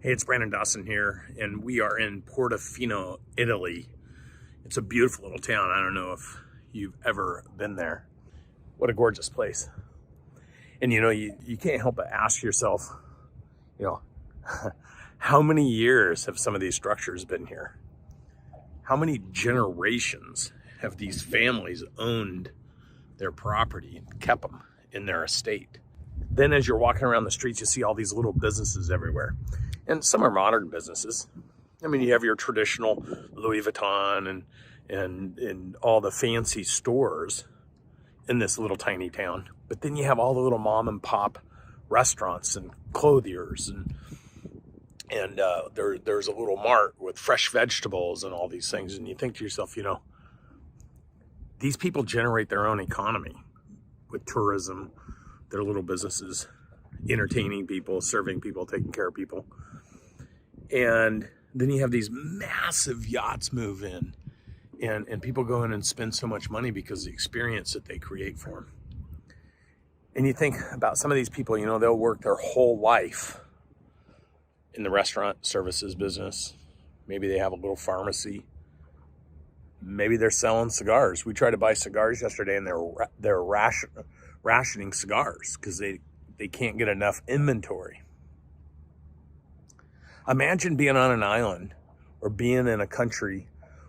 Hey, it's Dawson here, and we are in Portofino, Italy. It's a beautiful little town. I don't know if you've ever been there. What a gorgeous place. And you can't help but ask yourself, you know, how many years have some of these structures been here? How many generations have these families owned their property and kept them in their estate? Then as you're walking around the streets, you see all these little businesses everywhere. And some are modern businesses. I mean, you have your traditional Louis Vuitton and all the fancy stores in this little tiny town. But then you have all the little mom and pop restaurants and clothiers and there's a little mart with fresh vegetables and all these things. And you think to yourself, these people generate their own economy with tourism, their little businesses, entertaining people, serving people, taking care of people. And then you have these massive yachts move in and people go in and spend so much money because of the experience that they create for them. And you think about some of these people, they'll work their whole life in the restaurant services business. Maybe they have a little pharmacy. Maybe they're selling cigars. We tried to buy cigars yesterday and they're rationing cigars because they can't get enough inventory. Imagine being on an island or being in a country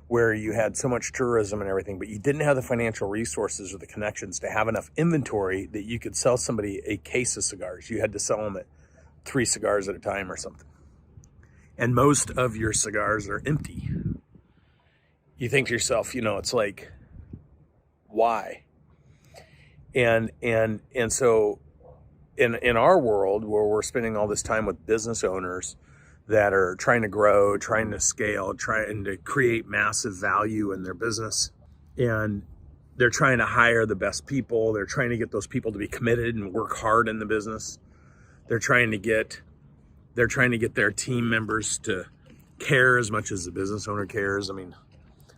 where you had so much tourism and everything, but you didn't have the financial resources or the connections to have enough inventory that you could sell somebody a case of cigars. You had to sell them at 3 cigars at a time or something. And most of your cigars are empty. You think to yourself, it's like, why? And so in our world where we're spending all this time with business owners that are trying to grow, trying to scale, trying to create massive value in their business, and they're trying to hire the best people, they're trying to get those people to be committed and work hard in the business. They're trying to get their team members to care as much as the business owner cares. I mean,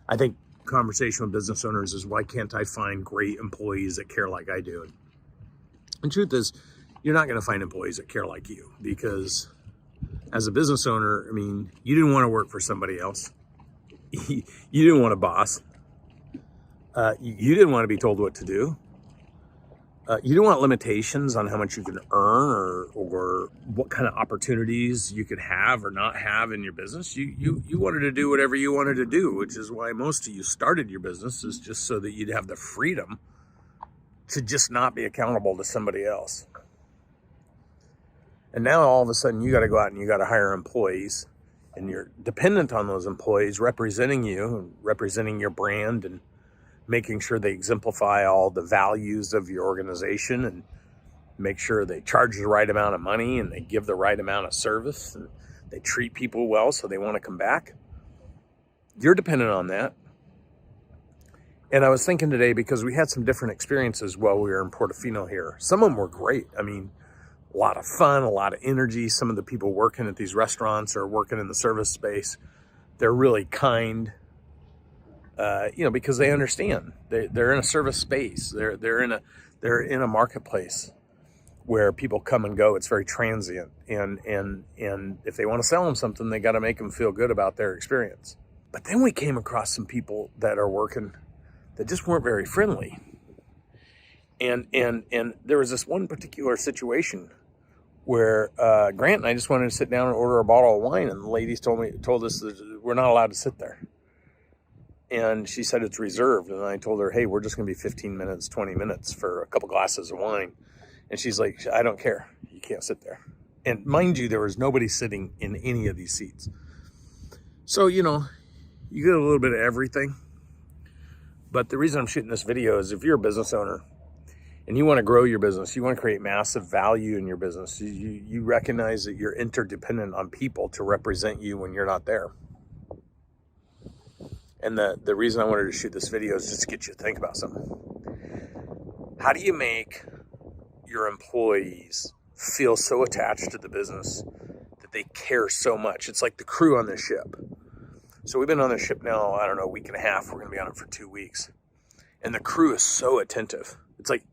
I think conversation with business owners is, why can't I find great employees that care like I do? And truth is, you're not going to find employees that care like you, because as a business owner, I mean, you didn't want to work for somebody else. You didn't want a boss. You didn't want to be told what to do. You didn't want limitations on how much you can earn or what kind of opportunities you could have or not have in your business. You wanted to do whatever you wanted to do, which is why most of you started your business, is just so that you'd have the freedom to just not be accountable to somebody else. And now all of a sudden you got to go out and you got to hire employees, and you're dependent on those employees representing you and representing your brand and making sure they exemplify all the values of your organization and make sure they charge the right amount of money and they give the right amount of service and they treat people well so they want to come back. You're dependent on that. And I was thinking today, because we had some different experiences while we were in Portofino here. Some of them were great. I mean, a lot of fun, a lot of energy. Some of the people working at these restaurants or working in the service space, they're really kind. Because they understand they're in a service space. They're in a marketplace where people come and go. It's very transient, and if they want to sell them something, they got to make them feel good about their experience. But then we came across some people that are working that just weren't very friendly, and there was this one particular situation where Grant and I just wanted to sit down and order a bottle of wine, and the ladies told us that we're not allowed to sit there. And she said it's reserved. And I told her, hey, we're just going to be 15 minutes, 20 minutes for a couple glasses of wine. And she's like, I don't care. You can't sit there. And mind you, there was nobody sitting in any of these seats. So, you get a little bit of everything. But the reason I'm shooting this video is, if you're a business owner and you want to grow your business, you want to create massive value in your business, you recognize that you're interdependent on people to represent you when you're not there. And the reason I wanted to shoot this video is just to get you to think about something. How do you make your employees feel so attached to the business that they care so much? It's like the crew on this ship. So we've been on this ship now, I don't know, a week and a half. We're going to be on it for 2 weeks. And the crew is so attentive. It's like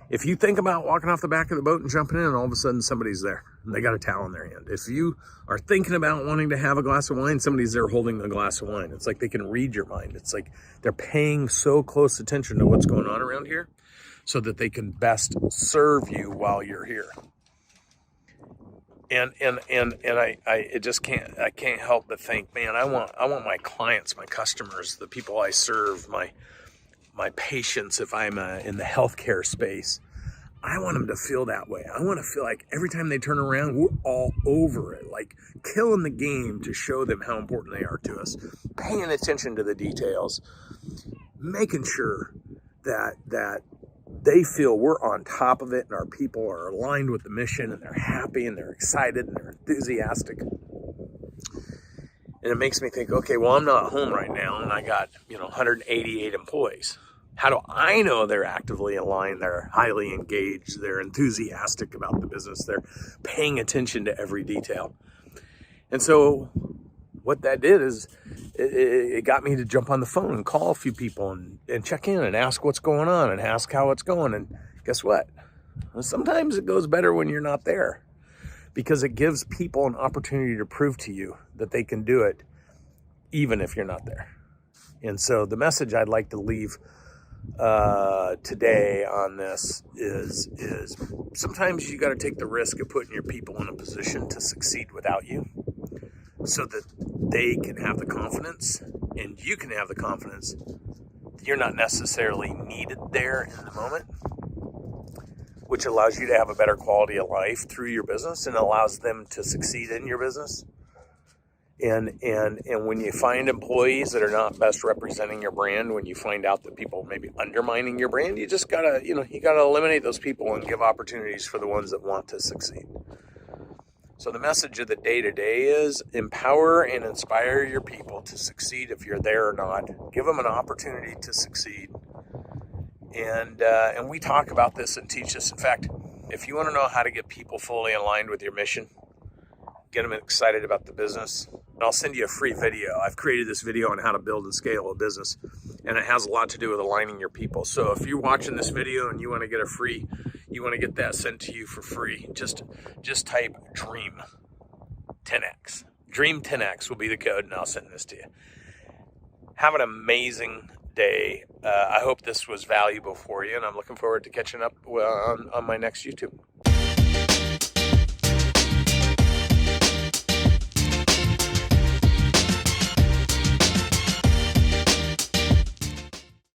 If you think about walking off the back of the boat and jumping in, and all of a sudden somebody's there and they got a towel in their hand. If you are thinking about wanting to have a glass of wine, somebody's there holding a glass of wine. It's like they can read your mind. It's like they're paying so close attention to what's going on around here so that they can best serve you while you're here. And I just can't help but think, man, I want my clients, my customers, the people I serve, my patients, if I'm in the healthcare space, I want them to feel that way. I want to feel like every time they turn around, we're all over it, like killing the game to show them how important they are to us, paying attention to the details, making sure that they feel we're on top of it and our people are aligned with the mission and they're happy and they're excited and they're enthusiastic. And it makes me think, okay, well, I'm not home right now and I got, 188 employees. How do I know they're actively aligned, they're highly engaged, they're enthusiastic about the business, they're paying attention to every detail? And so what that did is it got me to jump on the phone and call a few people and check in and ask what's going on and ask how it's going. And guess what? Well, sometimes it goes better when you're not there because it gives people an opportunity to prove to you that they can do it even if you're not there. And so the message I'd like to leave today on this is sometimes you got to take the risk of putting your people in a position to succeed without you so that they can have the confidence and you can have the confidence that you're not necessarily needed there in the moment, which allows you to have a better quality of life through your business and allows them to succeed in your business. And when you find employees that are not best representing your brand, when you find out that people may be undermining your brand, you just gotta, you gotta eliminate those people and give opportunities for the ones that want to succeed. So the message of the day today is empower and inspire your people to succeed if you're there or not. Give them an opportunity to succeed. And we talk about this and teach this. In fact, if you want to know how to get people fully aligned with your mission, get them excited about the business, and I'll send you a free video. I've created this video on how to build and scale a business, and it has a lot to do with aligning your people. So if you're watching this video and you want to get that sent to you for free, just type DREAM 10X. DREAM 10X will be the code, and I'll send this to you. Have an amazing day. I hope this was valuable for you, and I'm looking forward to catching up on my next YouTube.